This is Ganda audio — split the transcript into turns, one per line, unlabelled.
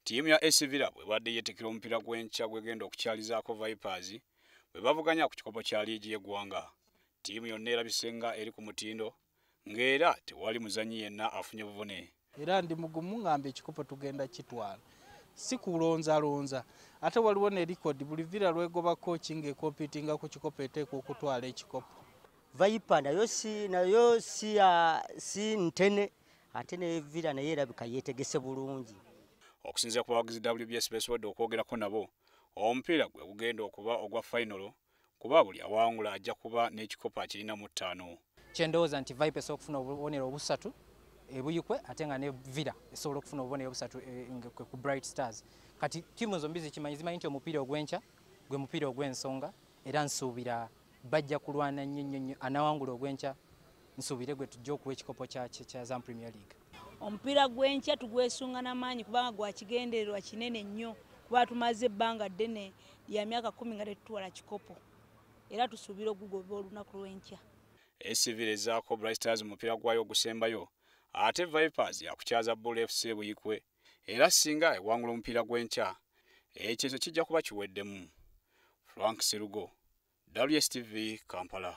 Ttiimu ya AS Villa bwebadde yeetikira omupiira gw'enkya gwegenda okukyalizaako Vipers bwe bavuganya ku kikopo kya liigi y'eggwanga. Ttiimu yonna erabise nga eri ku mutindo ng'era tewali muzannyi yenna afunye buvune.
Era ndi mugumu ng'ambe ekikopo tugenda kitwala. Si kulonzalonza ate waliwo ne record buli Villa lwegobako ng'ekompitinga ku kikopo eteekwa okutwala ekikopo.
Viper nayo si ntene ate ne Villa naye erabika yeetegese bulungi.
Okusinziira ku bawagizi WBS beesobodde okwogerako nabo, omupiira gwe gugenda okuba ogwa final kuba buli awangula ajja kuba n'ekikopo akirina mu 5.
Kyendowooza nti Viper esobola okufuna obubonero obusatu ebuyikwe ate nga ne Villa esobola okufuna obubonero obusatu ku Bright Stars. Kati ttiimu zombi zimanyi nti omupiira ogw'enkya gwe mupiira ogw'ensonga era nsuubira bajja kulwana nnyo anawangula ogw'enkya nsuubire gwe tujja okuwa ekikopo kya Azam Premier League.
Omupiira gw'enkya tugwesunga n'amaanyi kubanga gwa kigendererwa kinene nnyo kuba tumaze ebbanga ddene lya myaka 10 nga tetuwala kikopo era tusuubira okugoba olunaku lw'enkya.
AS Villa ezaako Bright Stars mu mupiira gwayo ogusembayo ate Vipers yakukyaza Bull FC buyikwe era singa ewangula omupiira gw'enkya ekyo kijja kuba kiweddemu. Frank Serugo, WSTV, Kampala.